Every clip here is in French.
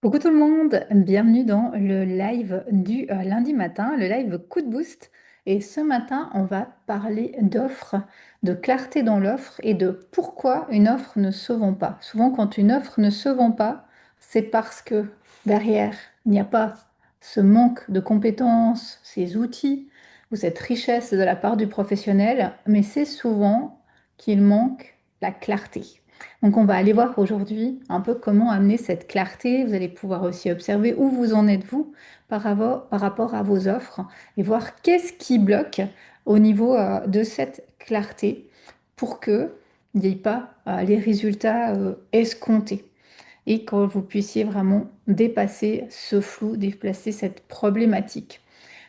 Coucou tout le monde, bienvenue dans le live du lundi matin, le live Coup de Boost. Et ce matin, on va parler d'offres, de clarté dans l'offre et de pourquoi une offre ne se vend pas. Souvent, quand une offre ne se vend pas, c'est parce que derrière, il n'y a pas ce manque de compétences, ces outils ou cette richesse de la part du professionnel, mais c'est souvent qu'il manque la clarté. Donc, on va aller voir aujourd'hui un peu comment amener cette clarté. Vous allez pouvoir aussi observer où vous en êtes vous par rapport à vos offres et voir qu'est-ce qui bloque au niveau de cette clarté pour que il n'y ait pas les résultats escomptés et que vous puissiez vraiment dépasser ce flou, dépasser cette problématique.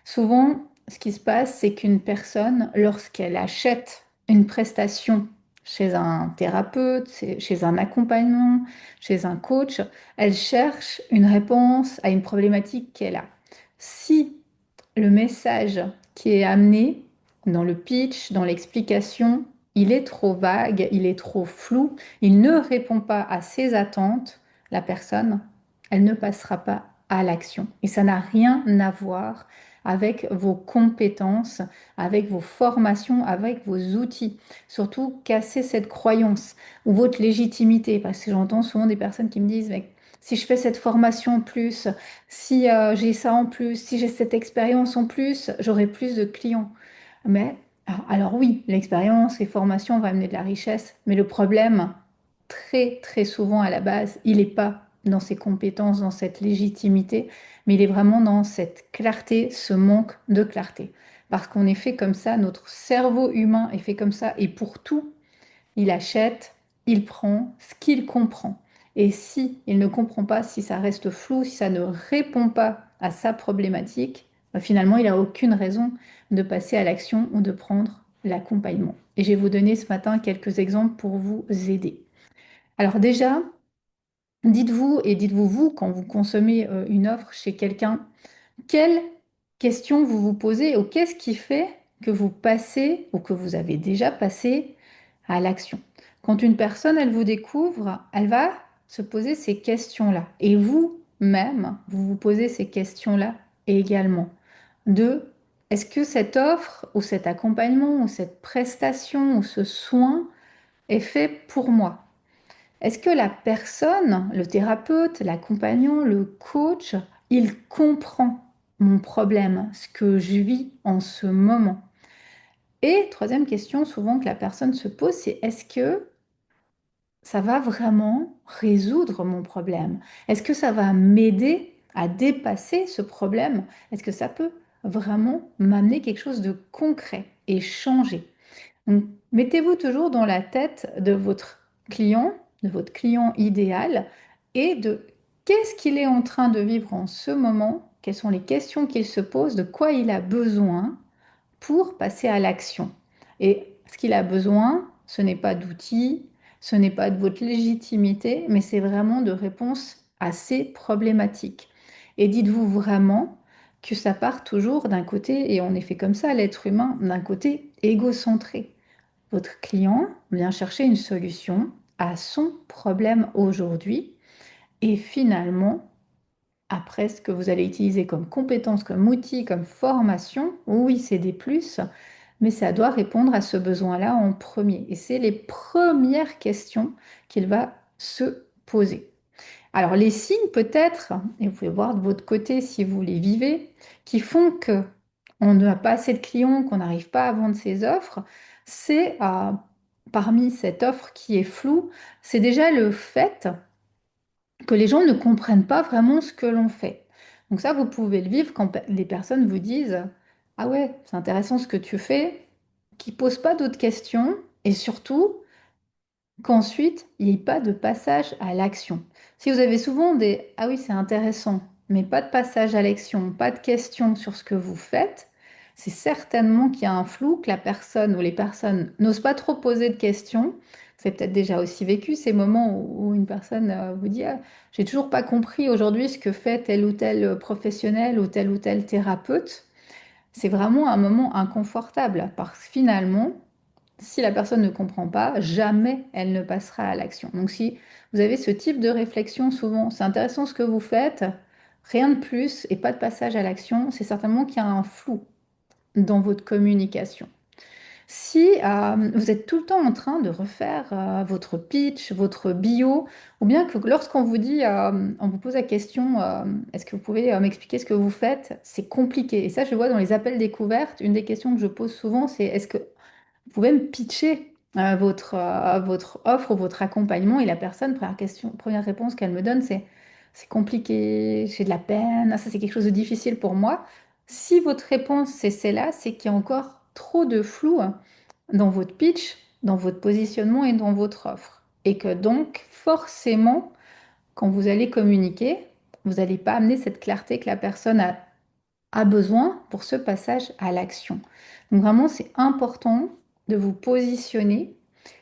Souvent, ce qui se passe, c'est qu'une personne, lorsqu'elle achète une prestation chez un thérapeute, chez un accompagnant, chez un coach, elle cherche une réponse à une problématique qu'elle a. Si le message qui est amené dans le pitch, dans l'explication, il est trop vague, il est trop flou, il ne répond pas à ses attentes, la personne, elle ne passera pas à l'action. Et ça n'a rien à voir avec vos compétences, avec vos formations, avec vos outils. Surtout, casser cette croyance ou votre légitimité. Parce que j'entends souvent des personnes qui me disent, mais si je fais cette formation en plus, si j'ai ça en plus, si j'ai cette expérience en plus, j'aurai plus de clients. Mais alors oui, l'expérience, les formations vont amener de la richesse, mais le problème, très très souvent à la base, il n'est pas dans ses compétences, dans cette légitimité, mais il est vraiment dans cette clarté, ce manque de clarté. Parce qu'on est fait comme ça, notre cerveau humain est fait comme ça, et pour tout, il achète, il prend ce qu'il comprend. Et si il ne comprend pas, si ça reste flou, si ça ne répond pas à sa problématique, finalement, il n'a aucune raison de passer à l'action ou de prendre l'accompagnement. Et je vais vous donner ce matin quelques exemples pour vous aider. Alors déjà, dites-vous et dites-vous vous, quand vous consommez une offre chez quelqu'un, quelles questions vous vous posez ou qu'est-ce qui fait que vous passez ou que vous avez déjà passé à l'action? Quand une personne, elle vous découvre, elle va se poser ces questions-là. Et vous-même, vous vous posez ces questions-là également. De, est-ce que cette offre ou cet accompagnement ou cette prestation ou ce soin est fait pour moi? Est-ce que la personne, le thérapeute, l'accompagnant, le coach, il comprend mon problème, ce que je vis en ce moment? Et troisième question souvent que la personne se pose, c'est est-ce que ça va vraiment résoudre mon problème? Est-ce que ça va m'aider à dépasser ce problème? Est-ce que ça peut vraiment m'amener quelque chose de concret et changer? Donc, mettez-vous toujours dans la tête de votre client idéal, et de qu'est-ce qu'il est en train de vivre en ce moment, quelles sont les questions qu'il se pose, de quoi il a besoin pour passer à l'action. Et ce qu'il a besoin, ce n'est pas d'outils, ce n'est pas de votre légitimité, mais c'est vraiment de réponses à ses problématiques. Et dites-vous vraiment que ça part toujours d'un côté, et on est fait comme ça, l'être humain, d'un côté égocentré. Votre client vient chercher une solution à son problème aujourd'hui, et finalement, après ce que vous allez utiliser comme compétences, comme outils, comme formation, oui, c'est des plus, mais ça doit répondre à ce besoin-là en premier. Et c'est les premières questions qu'il va se poser. Alors les signes peut-être, et vous pouvez voir de votre côté si vous les vivez, qui font que on n'a pas assez de clients, qu'on n'arrive pas à vendre ses offres, c'est parmi cette offre qui est floue, c'est déjà le fait que les gens ne comprennent pas vraiment ce que l'on fait. Donc ça, vous pouvez le vivre quand les personnes vous disent, ah ouais, c'est intéressant ce que tu fais, qui ne posent pas d'autres questions, et surtout qu'ensuite, il n'y ait pas de passage à l'action. Si vous avez souvent des «Ah oui, c'est intéressant», mais pas de passage à l'action, pas de questions sur ce que vous faites, c'est certainement qu'il y a un flou, que la personne ou les personnes n'osent pas trop poser de questions. C'est peut-être déjà aussi vécu ces moments où une personne vous dit «Ah, j'ai toujours pas compris aujourd'hui ce que fait tel ou tel professionnel ou tel thérapeute». C'est vraiment un moment inconfortable parce que finalement, Si la personne ne comprend pas, jamais elle ne passera à l'action. Donc si vous avez ce type de réflexion, souvent, c'est intéressant ce que vous faites, rien de plus et pas de passage à l'action, c'est certainement qu'il y a un flou dans votre communication. Si vous êtes tout le temps en train de refaire votre pitch, votre bio, ou bien que lorsqu'on vous dit, on vous pose la question, est-ce que vous pouvez m'expliquer ce que vous faites? C'est compliqué. Et ça, je vois dans les appels découvertes, une des questions que je pose souvent, c'est est-ce que vous pouvez me pitcher votre offre ou votre accompagnement? Et la personne, première question, première réponse qu'elle me donne, c'est compliqué, j'ai de la peine, ah, ça c'est quelque chose de difficile pour moi. Si votre réponse c'est celle-là, c'est qu'il y a encore trop de flou dans votre pitch, dans votre positionnement et dans votre offre. Et que donc, forcément, quand vous allez communiquer, vous n'allez pas amener cette clarté que la personne a besoin pour ce passage à l'action. Donc vraiment, c'est important de vous positionner,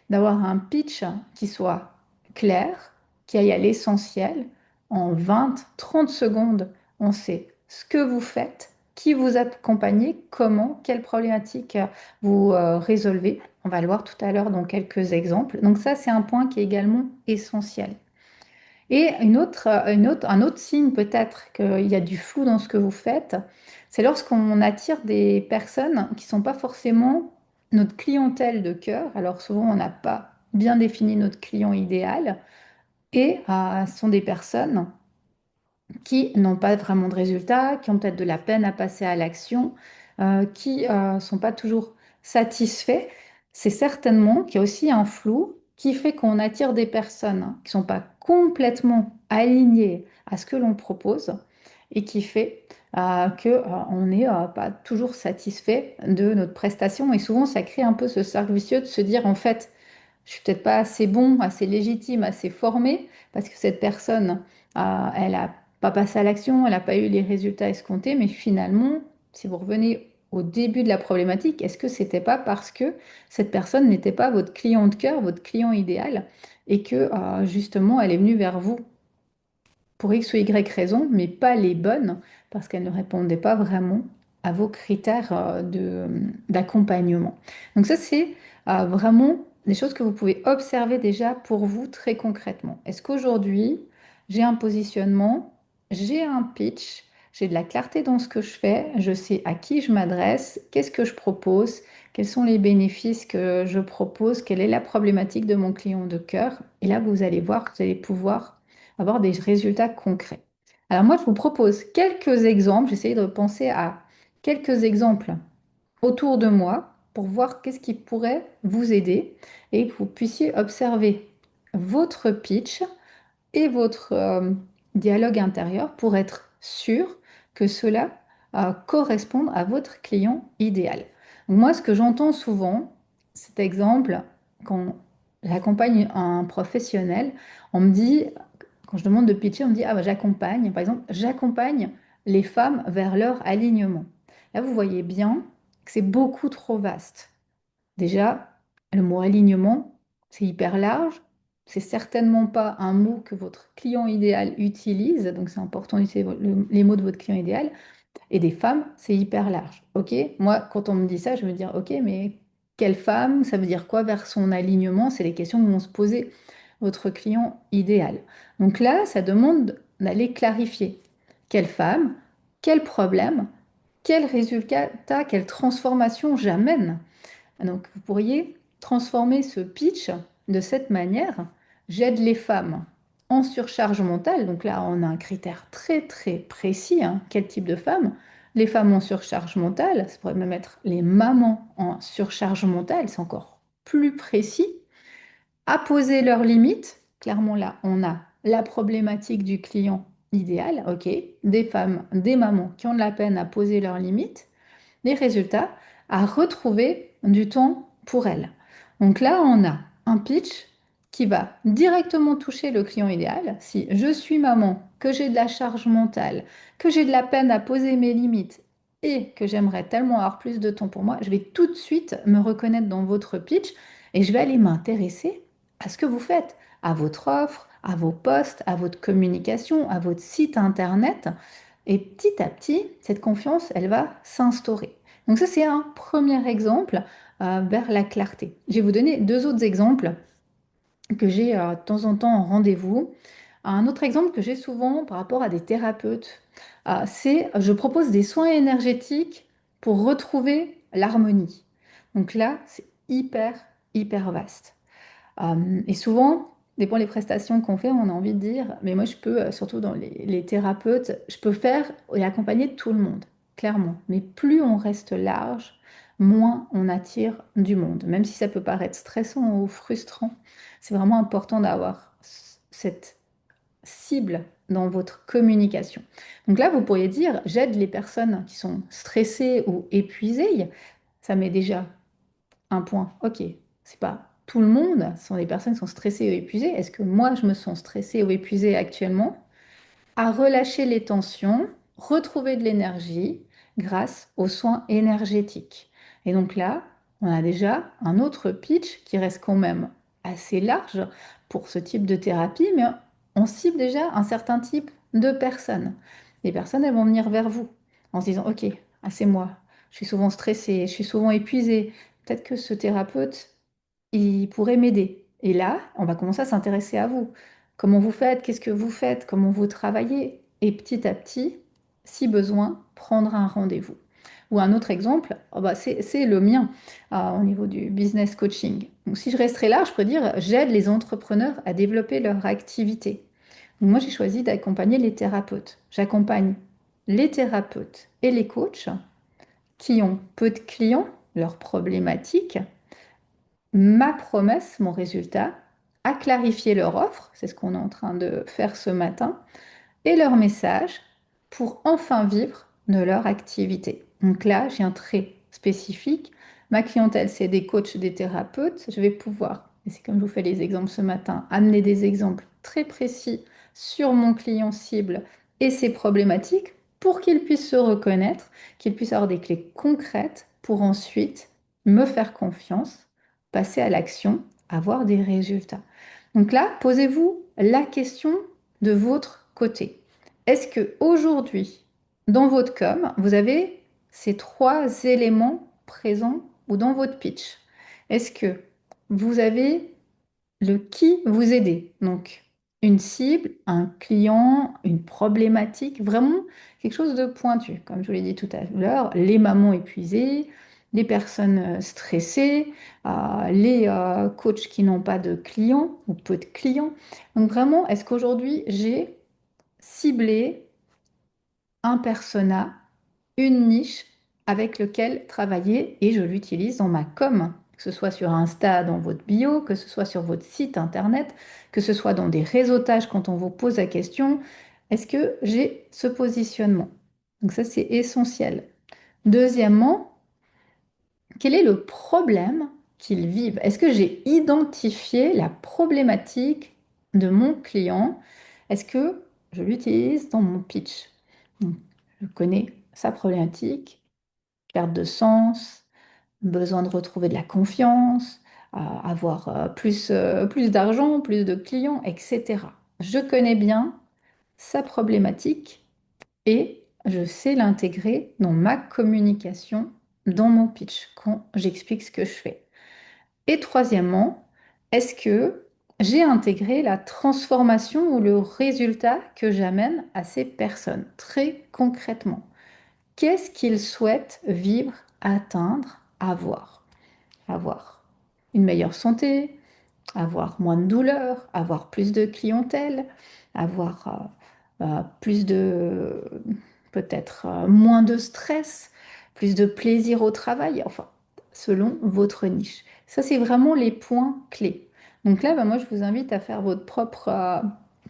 d'avoir un pitch qui soit clair, qui aille à l'essentiel. En 20-30 secondes, on sait ce que vous faites, qui vous accompagnez, comment, quelles problématiques vous résolvez. On va le voir tout à l'heure dans quelques exemples. Donc ça, c'est un point qui est également essentiel. Et un autre signe peut-être qu'il y a du flou dans ce que vous faites, c'est lorsqu'on attire des personnes qui ne sont pas forcément notre clientèle de cœur. Alors souvent, on n'a pas bien défini notre client idéal et ce sont des personnes qui n'ont pas vraiment de résultats, qui ont peut-être de la peine à passer à l'action, qui ne sont pas toujours satisfaits, c'est certainement qu'il y a aussi un flou qui fait qu'on attire des personnes qui ne sont pas complètement alignées à ce que l'on propose et qui fait qu'on n'est pas toujours satisfait de notre prestation. Et souvent, ça crée un peu ce cercle vicieux de se dire, en fait, je suis peut-être pas assez bon, assez légitime, assez formé, parce que cette personne, elle n'a pas passé à l'action, elle n'a pas eu les résultats escomptés, mais finalement, si vous revenez au début de la problématique, est-ce que c'était pas parce que cette personne n'était pas votre client de cœur, votre client idéal, et que justement, elle est venue vers vous pour X ou Y raisons, mais pas les bonnes, parce qu'elles ne répondaient pas vraiment à vos critères d'accompagnement. Donc ça, c'est vraiment des choses que vous pouvez observer déjà pour vous très concrètement. Est-ce qu'aujourd'hui, j'ai un positionnement, j'ai un pitch, j'ai de la clarté dans ce que je fais, je sais à qui je m'adresse, qu'est-ce que je propose, quels sont les bénéfices que je propose, quelle est la problématique de mon client de cœur. Et là, vous allez voir que vous allez pouvoir avoir des résultats concrets. Alors moi, je vous propose quelques exemples. J'essaie de penser à quelques exemples autour de moi pour voir qu'est-ce qui pourrait vous aider et que vous puissiez observer votre pitch et votre dialogue intérieur pour être sûr que cela corresponde à votre client idéal. Donc moi, ce que j'entends souvent, cet exemple, quand j'accompagne un professionnel, on me dit, quand je demande de pitcher, on me dit, ah bah, j'accompagne, par exemple, j'accompagne les femmes vers leur alignement. Là, vous voyez bien que c'est beaucoup trop vaste. Déjà, le mot alignement, c'est hyper large. C'est certainement pas un mot que votre client idéal utilise, donc c'est important d'utiliser les mots de votre client idéal. Et des femmes, c'est hyper large. Ok? Moi, quand on me dit ça, je me dis, ok, mais quelle femme? Ça veut dire quoi vers son alignement? C'est les questions que vont se poser votre client idéal. Donc là, ça demande d'aller clarifier. Quelle femme? Quel problème? Quel résultat? Quelle transformation j'amène? Donc, vous pourriez transformer ce pitch de cette manière. J'aide les femmes en surcharge mentale. Donc là, on a un critère très très précis, hein. Quel type de femme? Les femmes en surcharge mentale, ça pourrait même être les mamans en surcharge mentale, c'est encore plus précis. À poser leurs limites. Clairement, là, on a la problématique du client idéal, ok? Des femmes, des mamans qui ont de la peine à poser leurs limites, les résultats, à retrouver du temps pour elles. Donc là, on a un pitch qui va directement toucher le client idéal. Si je suis maman, que j'ai de la charge mentale, que j'ai de la peine à poser mes limites et que j'aimerais tellement avoir plus de temps pour moi, je vais tout de suite me reconnaître dans votre pitch et je vais aller m'intéresser à ce que vous faites, à votre offre, à vos posts, à votre communication, à votre site internet. Et petit à petit, cette confiance, elle va s'instaurer. Donc ça, c'est un premier exemple vers la clarté. Je vais vous donner deux autres exemples que j'ai de temps en temps en rendez-vous. Un autre exemple que j'ai souvent par rapport à des thérapeutes, c'est je propose des soins énergétiques pour retrouver l'harmonie. Donc là, c'est hyper vaste. Et souvent, dépend des prestations qu'on fait, on a envie de dire, mais moi je peux, surtout dans les thérapeutes, je peux faire et accompagner tout le monde, clairement. Mais plus on reste large, moins on attire du monde. Même si ça peut paraître stressant ou frustrant, c'est vraiment important d'avoir cette cible dans votre communication. Donc là, vous pourriez dire, j'aide les personnes qui sont stressées ou épuisées. Ça met déjà un point. Ok, c'est pas tout le monde, ce sont des personnes qui sont stressées ou épuisées. Est-ce que moi, je me sens stressée ou épuisée actuellement? À relâcher les tensions, retrouver de l'énergie grâce aux soins énergétiques. Et donc là, on a déjà un autre pitch qui reste quand même assez large pour ce type de thérapie, mais on cible déjà un certain type de personnes. Les personnes, elles vont venir vers vous en se disant, OK, ah, c'est moi, je suis souvent stressée, je suis souvent épuisée. Peut-être que ce thérapeute, il pourrait m'aider. Et là, on va commencer à s'intéresser à vous. Comment vous faites? Qu'est-ce que vous faites? Comment vous travaillez? Et petit à petit, si besoin, prendre un rendez-vous. Ou un autre exemple, oh bah c'est le mien au niveau du business coaching. Donc, si je resterai là, je peux dire j'aide les entrepreneurs à développer leur activité. Donc, moi, j'ai choisi d'accompagner les thérapeutes. J'accompagne les thérapeutes et les coachs qui ont peu de clients, leurs problématiques, ma promesse, mon résultat, à clarifier leur offre, c'est ce qu'on est en train de faire ce matin, et leur message pour enfin vivre de leur activité. Donc là, j'ai un trait spécifique. Ma clientèle, c'est des coachs, des thérapeutes. Je vais pouvoir, et c'est comme je vous fais les exemples ce matin, amener des exemples très précis sur mon client cible et ses problématiques pour qu'il puisse se reconnaître, qu'il puisse avoir des clés concrètes pour ensuite me faire confiance, passer à l'action, avoir des résultats. Donc là, posez-vous la question de votre côté. Est-ce que aujourd'hui, dans votre com, vous avez ces trois éléments présents ou dans votre pitch? Est-ce que vous avez le qui vous aider? Donc, une cible, un client, une problématique, vraiment quelque chose de pointu. Comme je vous l'ai dit tout à l'heure, les mamans épuisées, les personnes stressées, les coachs qui n'ont pas de clients ou peu de clients. Donc vraiment, est-ce qu'aujourd'hui j'ai ciblé un persona, une niche avec lequel travailler et je l'utilise dans ma com, que ce soit sur Insta dans votre bio, que ce soit sur votre site internet, que ce soit dans des réseautages quand on vous pose la question, est-ce que j'ai ce positionnement? Donc ça, c'est essentiel. Deuxièmement, quel est le problème qu'ils vivent? Est-ce que j'ai identifié la problématique de mon client? Est-ce que je l'utilise dans mon pitch? Donc, je connais sa problématique, perte de sens, besoin de retrouver de la confiance, avoir plus d'argent, plus de clients, etc. Je connais bien sa problématique et je sais l'intégrer dans ma communication, dans mon pitch, quand j'explique ce que je fais. Et troisièmement, est-ce que j'ai intégré la transformation ou le résultat que j'amène à ces personnes, très concrètement? Qu'est-ce qu'ils souhaitent vivre, atteindre, avoir? Avoir une meilleure santé, avoir moins de douleur, avoir plus de clientèle, avoir plus de, peut-être moins de stress, plus de plaisir au travail, enfin, selon votre niche. Ça, c'est vraiment les points clés. Donc là, bah, moi, je vous invite à faire votre propre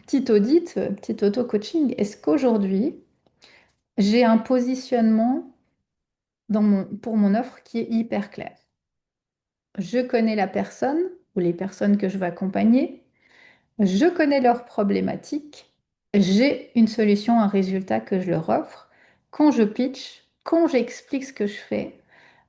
petit audit, petit auto-coaching. Est-ce qu'aujourd'hui, j'ai un positionnement pour mon offre qui est hyper clair? Je connais la personne ou les personnes que je vais accompagner. Je connais leurs problématiques, j'ai une solution, un résultat que je leur offre. Quand je pitch, quand j'explique ce que je fais,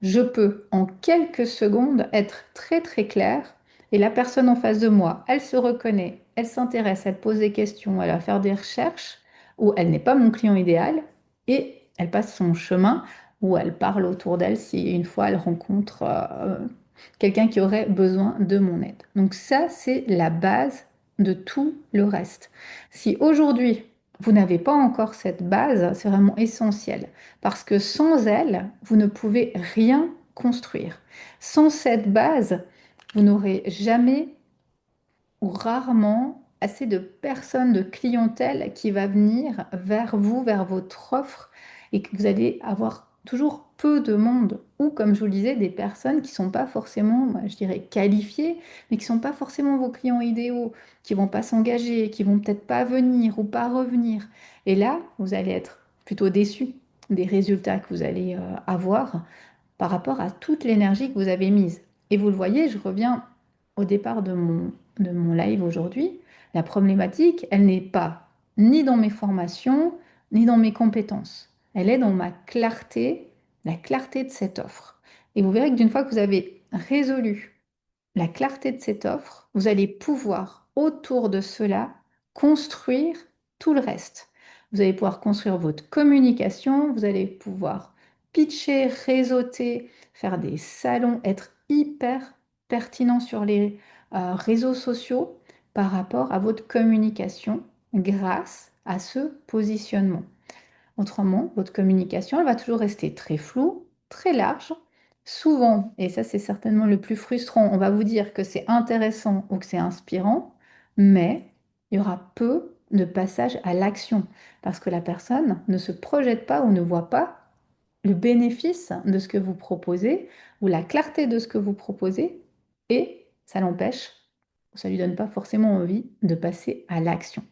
je peux en quelques secondes être très claire et la personne en face de moi, elle se reconnaît, elle s'intéresse, elle pose des questions, elle va faire des recherches ou elle n'est pas mon client idéal et elle passe son chemin ou elle parle autour d'elle si une fois elle rencontre quelqu'un qui aurait besoin de mon aide. Donc ça, c'est la base de tout le reste. Si aujourd'hui, vous n'avez pas encore cette base, c'est vraiment essentiel parce que sans elle, vous ne pouvez rien construire. Sans cette base, vous n'aurez jamais ou rarement assez de personnes, de clientèle qui va venir vers vous, vers votre offre, et que vous allez avoir toujours peu de monde, ou comme je vous le disais, des personnes qui ne sont pas forcément, moi, je dirais, qualifiées, mais qui ne sont pas forcément vos clients idéaux, qui vont pas s'engager, qui vont peut-être pas venir ou pas revenir. Et là, vous allez être plutôt déçu des résultats que vous allez avoir par rapport à toute l'énergie que vous avez mise. Et vous le voyez, je reviens au départ de mon live aujourd'hui. La problématique, elle n'est pas ni dans mes formations, ni dans mes compétences. Elle est dans ma clarté, la clarté de cette offre. Et vous verrez que d'une fois que vous avez résolu la clarté de cette offre, vous allez pouvoir, autour de cela, construire tout le reste. Vous allez pouvoir construire votre communication, vous allez pouvoir pitcher, réseauter, faire des salons, être hyper pertinent sur les réseaux sociaux par rapport à votre communication grâce à ce positionnement. Autrement, votre communication, elle va toujours rester très floue, très large. Souvent, et ça c'est certainement le plus frustrant, on va vous dire que c'est intéressant ou que c'est inspirant, mais il y aura peu de passage à l'action parce que la personne ne se projette pas ou ne voit pas le bénéfice de ce que vous proposez ou la clarté de ce que vous proposez et ça l'empêche, ça lui donne pas forcément envie de passer à l'action.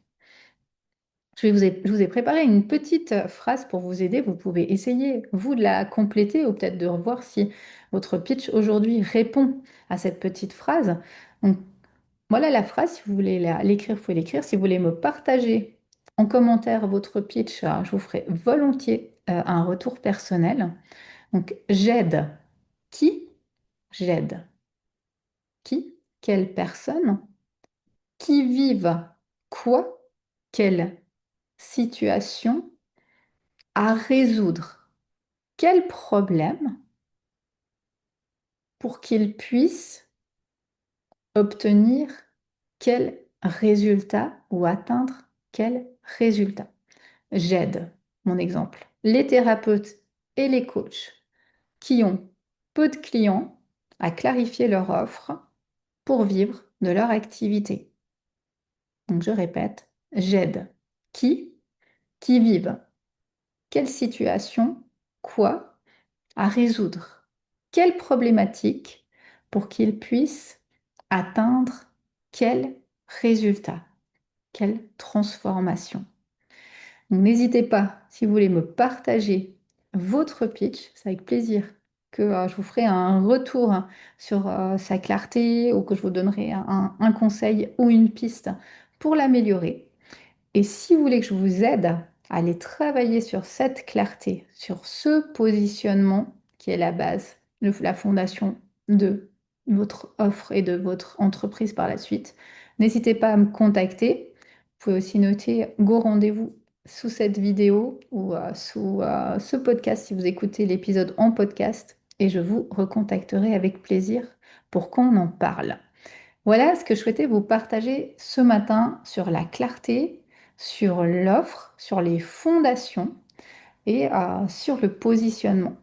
Je vous ai préparé une petite phrase pour vous aider. Vous pouvez essayer, vous, de la compléter ou peut-être de revoir si votre pitch aujourd'hui répond à cette petite phrase. Donc, voilà la phrase. Si vous voulez l'écrire, vous pouvez l'écrire. Si vous voulez me partager en commentaire votre pitch, je vous ferai volontiers un retour personnel. Donc, j'aide qui? J'aide qui? Quelle personne? Qui vive quoi? Quelle situation? À résoudre quel problème pour qu'ils puissent obtenir quel résultat ou atteindre quel résultat. J'aide, mon exemple, les thérapeutes et les coachs qui ont peu de clients à clarifier leur offre pour vivre de leur activité. Donc je répète, j'aide qui vivent quelle situation, quoi à résoudre quelle problématique pour qu'ils puissent atteindre quel résultat, quelle transformation. Donc, n'hésitez pas, si vous voulez me partager votre pitch, c'est avec plaisir que je vous ferai un retour sur sa clarté ou que je vous donnerai un conseil ou une piste pour l'améliorer. Et si vous voulez que je vous aide à aller travailler sur cette clarté, sur ce positionnement qui est la base, la fondation de votre offre et de votre entreprise par la suite, n'hésitez pas à me contacter. Vous pouvez aussi noter Go Rendez-vous sous cette vidéo ou sous ce podcast si vous écoutez l'épisode en podcast et je vous recontacterai avec plaisir pour qu'on en parle. Voilà ce que je souhaitais vous partager ce matin sur la clarté, sur l'offre, sur les fondations et sur le positionnement.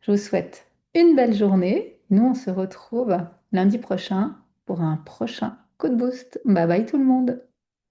Je vous souhaite une belle journée. Nous, on se retrouve lundi prochain pour un prochain coup de boost. Bye bye tout le monde.